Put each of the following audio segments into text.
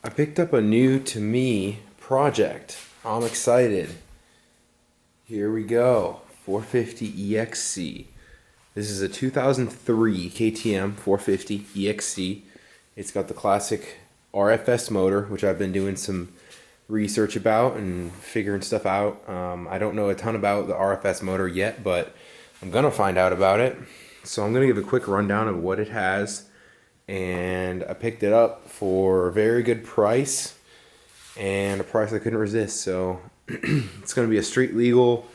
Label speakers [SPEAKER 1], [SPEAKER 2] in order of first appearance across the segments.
[SPEAKER 1] I picked up a new, to me, project. I'm excited. Here we go. 450 EXC. This is a 2003 KTM 450 EXC. It's got the classic RFS motor, which I've been doing some research about and figuring stuff out. I don't know a ton about the RFS motor yet, but I'm gonna find out about it. So I'm gonna give a quick rundown of what it has. And I picked it up for a very good price and a price I couldn't resist. So it's going to be a street legal.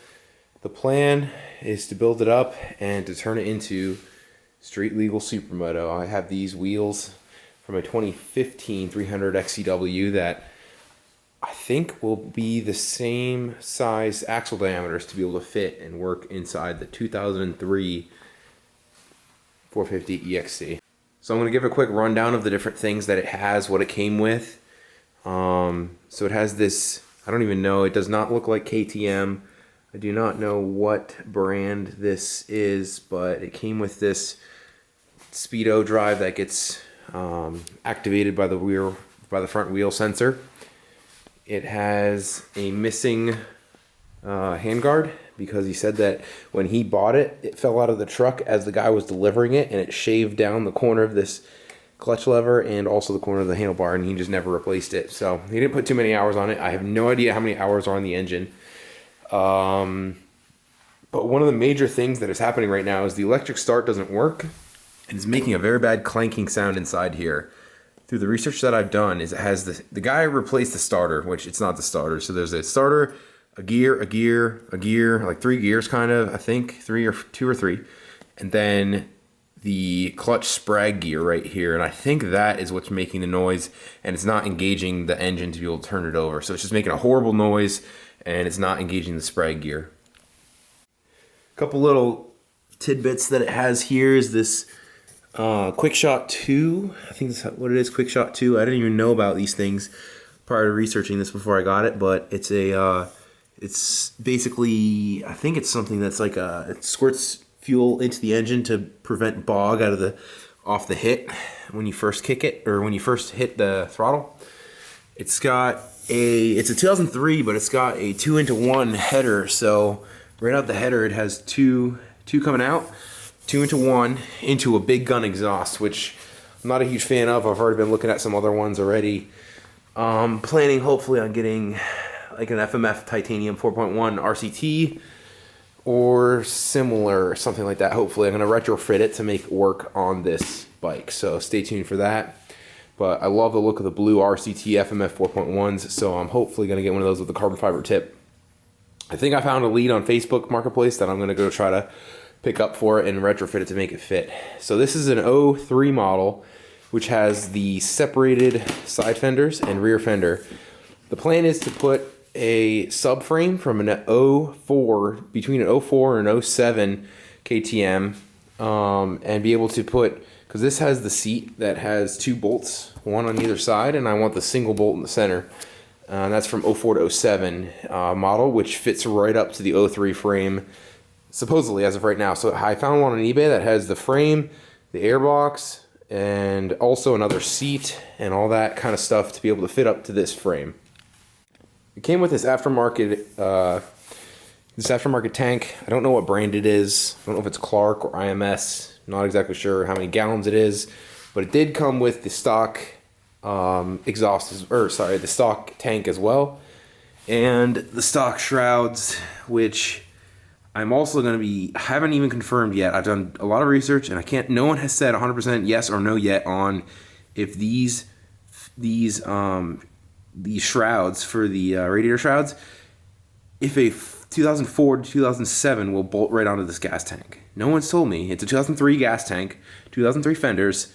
[SPEAKER 1] The plan is to build it up and to turn it into street legal Supermoto. I have these wheels from a 2015 300 XCW that I think will be the same size axle diameters to be able to fit and work inside the 2003 450 EXC. So I'm going to give a quick rundown of the different things that it has, what it came with. So it has this, I don't even know, it does not look like KTM. I do not know what brand this is, but it came with this speedo drive that gets activated by the front wheel sensor. It has a missing handguard, because he said that when he bought it, it fell out of the truck as the guy was delivering it, and it shaved down the corner of this clutch lever and also the corner of the handlebar, and he just never replaced it. So he didn't put too many hours on it. I have no idea how many hours are on the engine. But one of the major things that is happening right now is the electric start doesn't work, and it's making a very bad clanking sound inside here. Through the research that I've done, is it has the guy replaced the starter, which it's not the starter. So there's a starter, a gear, like 3 gears kind of, I think, 2 or 3. And then the clutch sprag gear right here. And I think that is what's making the noise, and it's not engaging the engine to be able to turn it over. So it's just making a horrible noise, and it's not engaging the sprag gear. A couple little tidbits that it has here is this Quick Shot 2. I think that's what it is, Quick Shot 2. I didn't even know about these things prior to researching this before I got it, but it's a it's basically, I think it's something that's like it squirts fuel into the engine to prevent bog off the hit when you first kick it, or when you first hit the throttle. It's a 2003, but it's got a 2-into-1 header. So right out the header, it has two coming out, 2-into-1 into a big gun exhaust, which I'm not a huge fan of. I've already been looking at some other ones already. Planning hopefully on getting like an FMF titanium 4.1 RCT or similar, something like that. Hopefully I'm going to retrofit it to make it work on this bike, so stay tuned for that. But I love the look of the blue RCT FMF 4.1s, so I'm hopefully going to get one of those with the carbon fiber tip. I think I found a lead on Facebook Marketplace that I'm going to go try to pick up for it and retrofit it to make it fit. So this is an 03 model, which has the separated side fenders and rear fender. The plan is to put a subframe from an 04, between an 04 and an 07 KTM, and be able to put, because this has the seat that has 2 bolts, one on either side, and I want the single bolt in the center. That's from 04 to 07 model, which fits right up to the 03 frame, supposedly as of right now. So I found one on eBay that has the frame, the airbox, and also another seat and all that kind of stuff to be able to fit up to this frame. It came with this aftermarket tank. I don't know what brand it is. I don't know if it's Clark or IMS. Not exactly sure how many gallons it is, but it did come with the stock the stock tank as well, and the stock shrouds, which I'm also going to be, I haven't even confirmed yet. I've done a lot of research, and no one has said 100% yes or no yet on if these shrouds for the radiator shrouds, if a 2004 to 2007 will bolt right onto this gas tank. No one's told me. It's a 2003 gas tank, 2003 fenders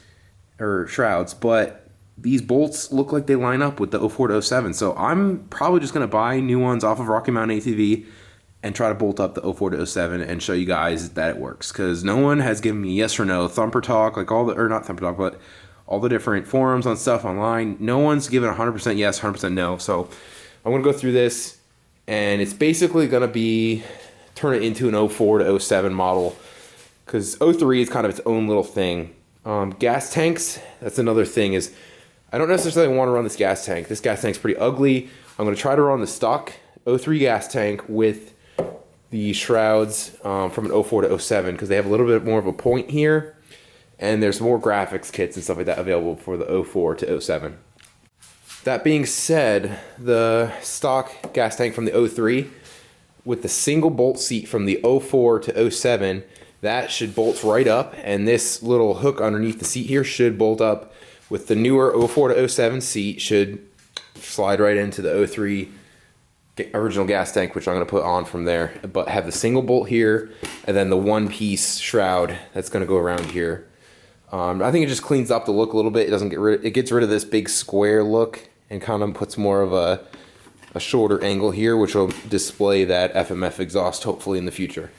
[SPEAKER 1] or shrouds, but these bolts look like they line up with the 04 to 07. So I'm probably just going to buy new ones off of Rocky Mountain ATV and try to bolt up the 04 to 07 and show you guys that it works, because no one has given me yes or no. Thumper Talk, like not Thumper Talk, but all the different forums on stuff online, no one's given 100% yes, 100% no. So I'm going to go through this, and it's basically going to turn it into an 04 to 07 model, because 03 is kind of its own little thing. Gas tanks, that's another thing, is I don't necessarily want to run this gas tank. This gas tank's pretty ugly. I'm going to try to run the stock 03 gas tank with the shrouds from an 04 to 07 because they have a little bit more of a point here, and there's more graphics kits and stuff like that available for the 04 to 07. That being said, the stock gas tank from the 03 with the single bolt seat from the 04 to 07, that should bolt right up, and this little hook underneath the seat here should bolt up with the newer 04 to 07 seat, should slide right into the 03 original gas tank, which I'm going to put on from there, but have the single bolt here and then the one piece shroud that's going to go around here. I think it just cleans up the look a little bit. It gets rid of this big square look and kind of puts more of a shorter angle here, which will display that FMF exhaust hopefully in the future.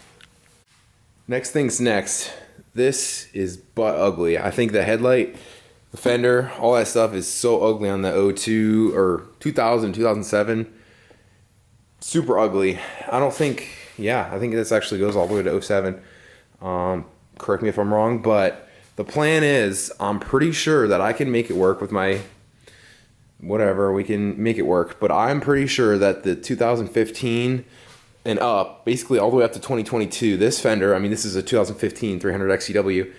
[SPEAKER 1] Next thing's next. This is butt ugly. I think the headlight, the fender, all that stuff is so ugly on the 02 or 2000, 2007. Super ugly. I think this actually goes all the way to 07. Correct me if I'm wrong, but the plan is I'm pretty sure that I can make it work with my whatever. We can make it work, but I'm pretty sure that the 2015 and up, basically all the way up to 2022, this fender, I mean, this is a 2015 300 XCW,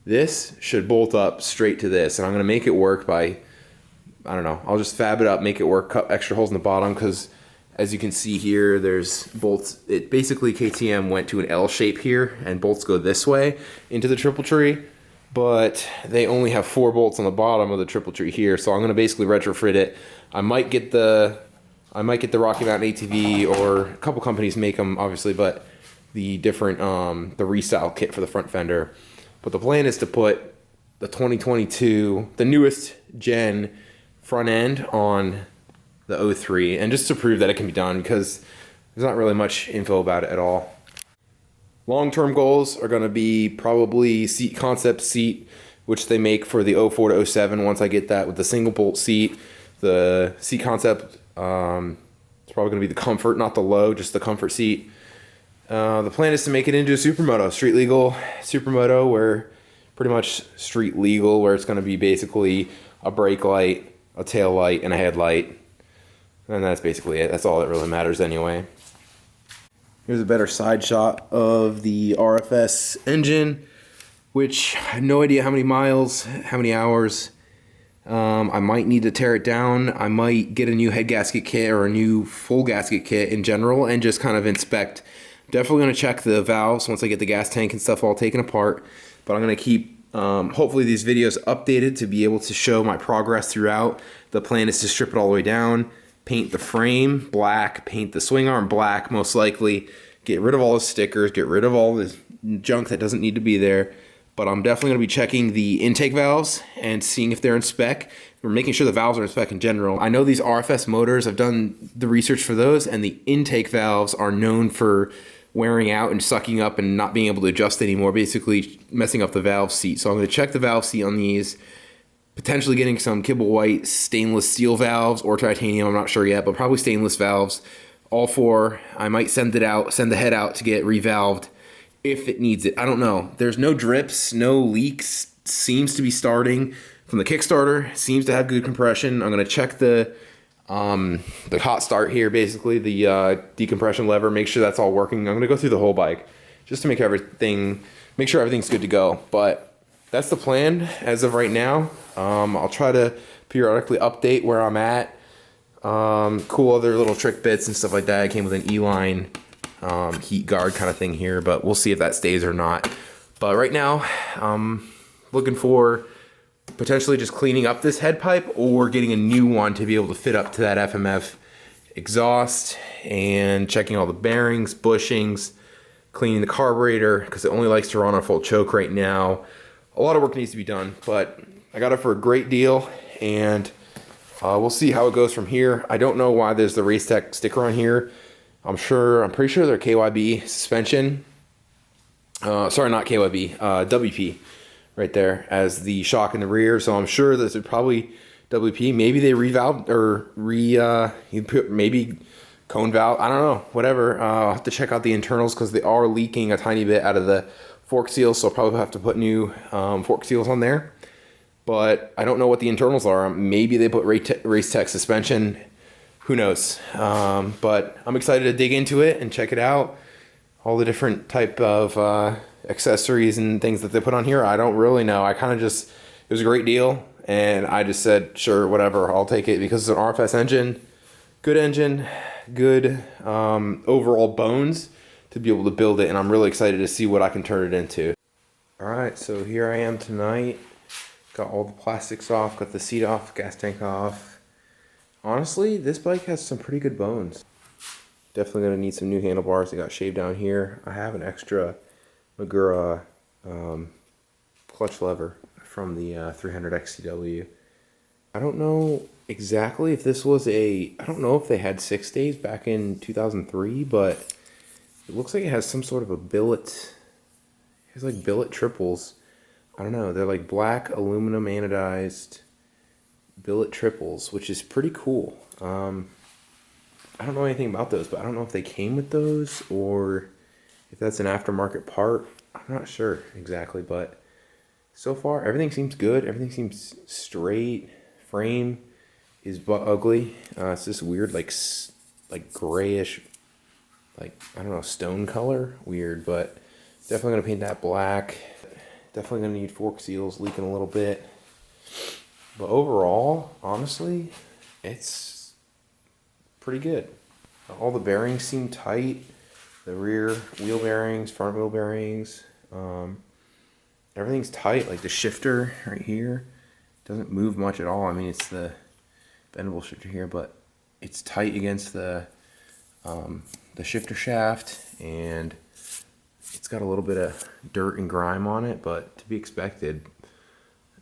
[SPEAKER 1] this should bolt up straight to this, and I'm going to make it work by, I don't know, I'll just fab it up, make it work, cut extra holes in the bottom, because as you can see here, there's bolts. It basically, KTM went to an L shape here, and bolts go this way into the triple tree, but they only have 4 bolts on the bottom of the triple tree here, so I'm going to basically retrofit it. I might get the Rocky Mountain ATV, or a couple companies make them, obviously, but the different, the restyle kit for the front fender. But the plan is to put the 2022, the newest gen front end on the 03, and just to prove that it can be done, because there's not really much info about it at all. Long-term goals are going to be probably seat concept seat, which they make for the 04 to 07. Once I get that with the single bolt seat, the seat concept, it's probably going to be the comfort, not the low, just the comfort seat. The plan is to make it into a Supermoto, street legal Supermoto, where pretty much street legal, where it's going to be basically a brake light, a tail light, and a headlight. And that's basically it. That's all that really matters anyway. Here's a better side shot of the RFS engine, which I have no idea how many miles, how many hours. I might need to tear it down. I might get a new head gasket kit or a new full gasket kit in general and just kind of inspect. Definitely going to check the valves once I get the gas tank and stuff all taken apart. But I'm going to keep, hopefully, these videos updated to be able to show my progress throughout. The plan is to strip it all the way down, paint the frame black, paint the swing arm black, most likely. Get rid of all the stickers, get rid of all the junk that doesn't need to be there. But I'm definitely going to be checking the intake valves and seeing if they're in spec. We're making sure the valves are in spec in general. I know these RFS motors, I've done the research for those, and the intake valves are known for wearing out and sucking up and not being able to adjust anymore, basically messing up the valve seat. So I'm going to check the valve seat on these, potentially getting some Kibble White stainless steel valves or titanium, I'm not sure yet, but probably stainless valves. All 4. I might send the head out to get revalved if it needs it. I don't know. There's no drips, no leaks. Seems to be starting from the Kickstarter. Seems to have good compression. I'm going to check the hot start here, basically the decompression lever. Make sure that's all working. I'm going to go through the whole bike just to make sure everything's good to go. But that's the plan as of right now. I'll try to periodically update where I'm at. Cool other little trick bits and stuff like that. I came with an E-line heat guard kind of thing here, but we'll see if that stays or not. But right now, I'm looking for potentially just cleaning up this head pipe or getting a new one to be able to fit up to that FMF exhaust, and checking all the bearings, bushings, cleaning the carburetor because it only likes to run on full choke right now. A lot of work needs to be done, but I got it for a great deal, and we'll see how it goes from here. I don't know why there's the Race Tech sticker on here. I'm pretty sure they're KYB suspension. Sorry, not KYB, WP right there as the shock in the rear. So I'm sure this is probably WP. Maybe they revalved or maybe cone valve. I don't know, whatever. I'll have to check out the internals because they are leaking a tiny bit out of the fork seals. So I'll probably have to put new fork seals on there. but I don't know what the internals are. Maybe they put race tech suspension. Who knows? But I'm excited to dig into it and check it out. All the different type of accessories and things that they put on here, I don't really know. I kind of just, it was a great deal, and I just said, sure, whatever, I'll take it because it's an RFS engine, good overall bones to be able to build it, and I'm really excited to see what I can turn it into. All right, so here I am tonight. Got all the plastics off, got the seat off, gas tank off. Honestly, this bike has some pretty good bones. Definitely gonna need some new handlebars. They got shaved down here. I have an extra Magura clutch lever from the 300 XCW. I don't know exactly if this was I don't know if they had 6 days back in 2003, but it looks like it has some sort of a billet. It has like billet triples. I don't know. They're like black aluminum anodized billet triples, which is pretty cool. I don't know anything about those, but I don't know if they came with those or if that's an aftermarket part. I'm not sure exactly, but so far everything seems good. Everything seems straight. Frame is ugly. It's this weird like grayish, like, I don't know, stone color. Weird, but definitely gonna paint that black. Definitely gonna need fork seals, leaking a little bit. But overall, honestly, it's pretty good. All the bearings seem tight. The rear wheel bearings, front wheel bearings, everything's tight. Like the shifter right here doesn't move much at all. I mean, it's the bendable shifter here, but it's tight against the shifter shaft, and it's got a little bit of dirt and grime on it, but to be expected.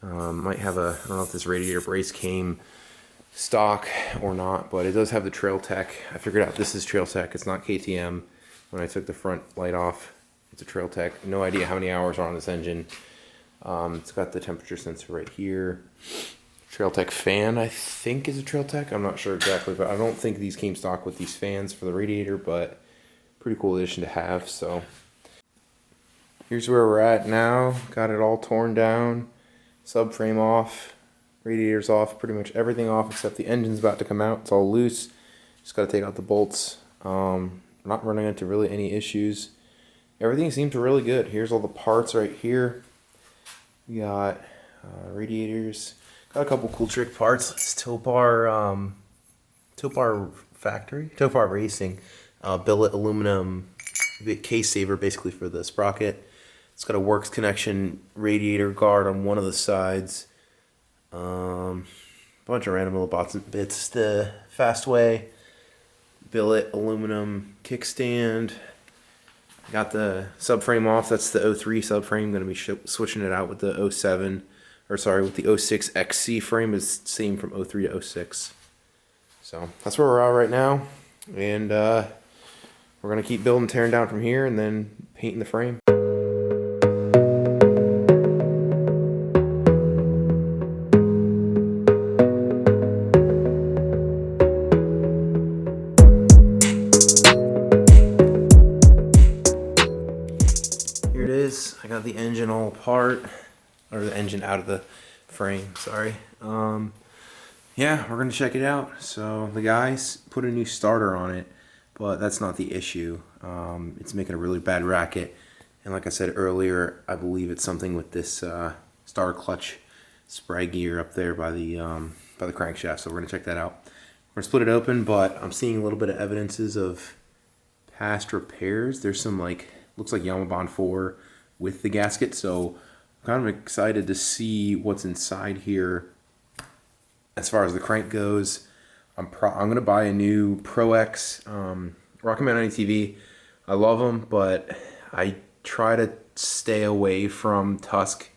[SPEAKER 1] Might have I don't know if this radiator brace came stock or not, but it does have the Trail Tech. I figured out this is Trail Tech. It's not KTM. When I took the front light off, it's a Trail Tech. No idea how many hours are on this engine. It's got the temperature sensor right here. Trail Tech fan, I think, is a Trail Tech. I'm not sure exactly, but I don't think these came stock with these fans for the radiator, but pretty cool addition to have. So here's where we're at now. Got it all torn down. Subframe off. Radiator's off. Pretty much everything off except the engine's about to come out. It's all loose. Just got to take out the bolts. Not running into really any issues. Everything seems really good. Here's all the parts right here. We got radiators. Got a couple cool trick parts. It's Topar factory, Topar Racing, billet aluminum case saver basically for the sprocket. It's got a works connection radiator guard on one of the sides. Bunch of random little bits. The Fastway billet aluminum kickstand. Got the subframe off. That's the 03 subframe. Going to be switching it out with the 07, or sorry, with the 06 XC frame. Is same from 03 to 06. So that's where we're at right now, and we're gonna keep building, tearing down from here, and then painting the frame. Here it is. I got the engine all apart, or the engine out of the frame. Sorry. Yeah, we're gonna check it out. So the guys put a new starter on it, but that's not the issue. It's making a really bad racket, and like I said earlier, I believe it's something with this starter clutch spray gear up there by the crankshaft. So we're gonna check that out. We're gonna split it open, but I'm seeing a little bit of evidences of past repairs. There's some looks like Yamabond 4 with the gasket, so I'm kind of excited to see what's inside here. As far as the crank goes, I'm gonna buy a new Pro X Rocketman 90TV. I love them, but I try to stay away from Tusk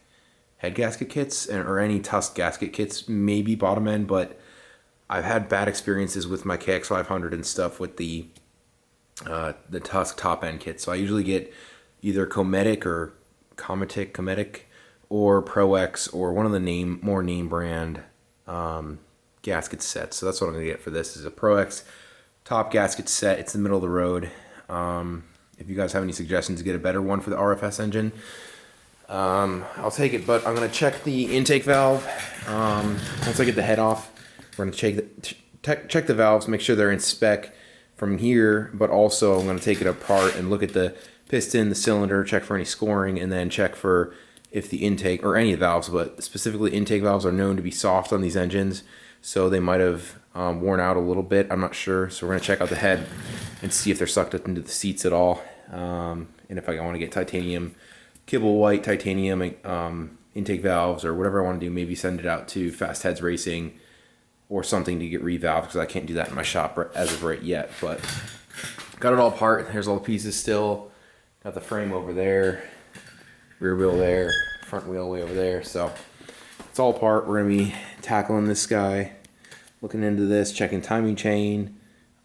[SPEAKER 1] head gasket kits or any Tusk gasket kits, maybe bottom end. But I've had bad experiences with my KX500 and stuff with the Tusk top end kit. So I usually get either Cometic or Pro X or one of the more name brand gasket sets. So that's what I'm gonna get for this, is a Pro X top gasket set. It's the middle of the road. If you guys have any suggestions to get a better one for the RFS engine, I'll take it, but I'm gonna check the intake valve. Once I get the head off, we're gonna check the valves, make sure they're in spec from here, but also I'm gonna take it apart and look at the piston, the cylinder, check for any scoring, and then check for if the intake, or any valves, but specifically intake valves are known to be soft on these engines, so they might have worn out a little bit. I'm not sure, so we're gonna check out the head and see if they're sucked up into the seats at all, and if I want to get titanium, kibble white titanium intake valves or whatever I want to do, maybe send it out to Fast Heads Racing or something to get revalved, because I can't do that in my shop as of right yet. But got it all apart. Here's all the pieces still. Got the frame over there, rear wheel there, front wheel way over there. So it's all apart. We're gonna be tackling this guy, looking into this, checking timing chain,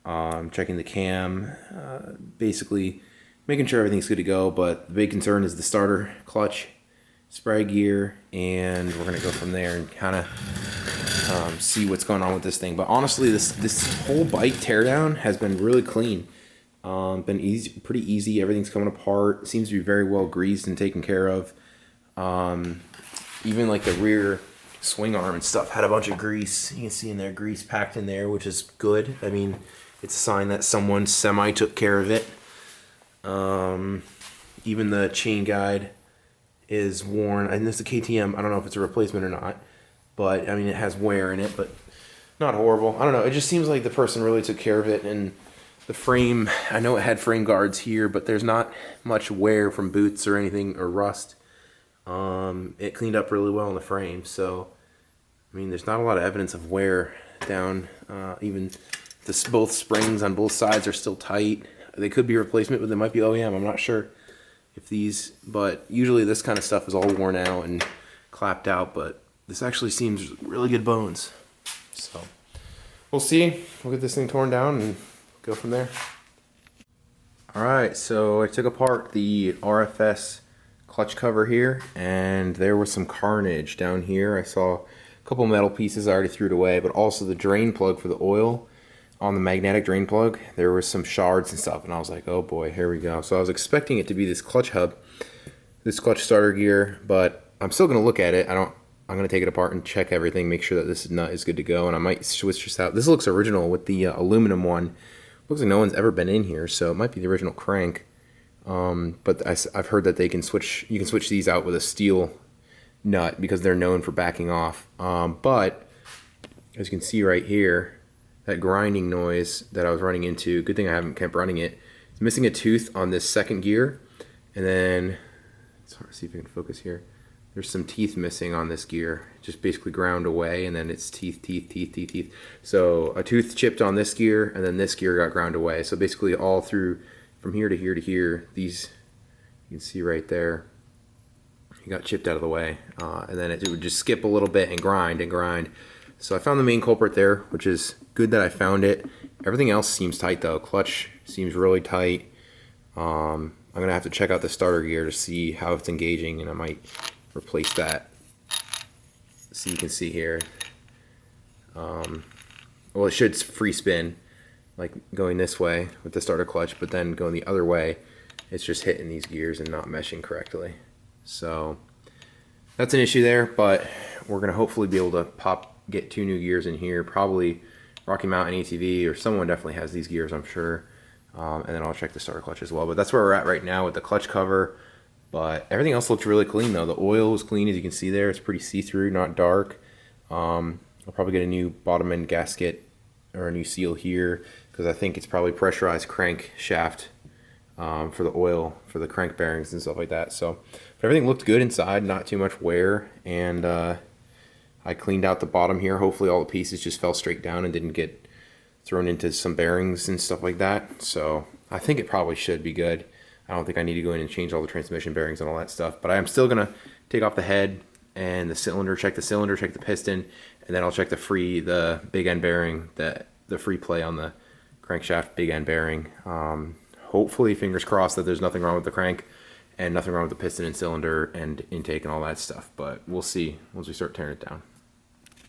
[SPEAKER 1] checking the cam, basically making sure everything's good to go. But the big concern is the starter clutch, spray gear, and we're gonna go from there and kind of see what's going on with this thing. But honestly, this whole bike teardown has been really clean. Been easy, pretty easy. Everything's coming apart. Seems to be very well greased and taken care of. Even like the rear swing arm and stuff had a bunch of grease. You can see in there, grease packed in there, which is good. I mean, it's a sign that someone semi took care of it. Even the chain guide is worn, and this is a KTM. I don't know if it's a replacement or not, but I mean, it has wear in it, but not horrible. I don't know. It just seems like the person really took care of it. And the frame, I know it had frame guards here, but there's not much wear from boots or anything, or rust. It cleaned up really well in the frame, so I mean, there's not a lot of evidence of wear down. Even both springs on both sides are still tight. They could be replacement, but they might be OEM. I'm not sure if these, but usually this kind of stuff is all worn out and clapped out, but this actually seems really good bones. So we'll see. We'll get this thing torn down and go from there. All right, so I took apart the RFS clutch cover here, and there was some carnage down here. I saw a couple metal pieces. I already threw it away, but also the drain plug for the oil on the magnetic drain plug, there was some shards and stuff, and I was like, oh boy, here we go. So I was expecting it to be this clutch hub, this clutch starter gear, but I'm still gonna look at it. I'm gonna take it apart and check everything, make sure that this nut is good to go, and I might switch this out. This looks original with the aluminum one. Looks like no one's ever been in here, so it might be the original crank. But I've heard that you can switch these out with a steel nut because they're known for backing off. But as you can see right here, that grinding noise that I was running into, good thing I haven't kept running it. It's missing a tooth on this second gear, and then it's hard to see if I can focus here. There's some teeth missing on this gear, just basically ground away, and then it's teeth. So a tooth chipped on this gear, and then this gear got ground away. So basically all through from here to here to here, these you can see right there, it got chipped out of the way, and then it would just skip a little bit and grind. So I found the main culprit there, which is good that I found it. Everything else seems tight though. Clutch seems really tight. I'm gonna have to check out the starter gear to see how it's engaging, and I might replace that. So you can see here, well, it should free spin, like going this way with the starter clutch, but then going the other way, it's just hitting these gears and not meshing correctly. So that's an issue there, but we're gonna hopefully be able to get 2 new gears in here, probably Rocky Mountain ATV, or someone definitely has these gears, I'm sure. And then I'll check the starter clutch as well. But that's where we're at right now with the clutch cover. But everything else looks really clean though. The oil is clean, as you can see there. It's pretty see-through, not dark. I'll probably get a new bottom end gasket or a new seal here, because I think it's probably pressurized crank shaft for the oil, for the crank bearings and stuff like that. So but everything looked good inside, not too much wear, and I cleaned out the bottom here. Hopefully all the pieces just fell straight down and didn't get thrown into some bearings and stuff like that. So I think it probably should be good. I don't think I need to go in and change all the transmission bearings and all that stuff, but I am still gonna take off the head and the cylinder, check the piston, and then I'll check the big end bearing, the free play on the crankshaft big end bearing. Hopefully, fingers crossed, that there's nothing wrong with the crank and nothing wrong with the piston and cylinder and intake and all that stuff, but we'll see once we start tearing it down.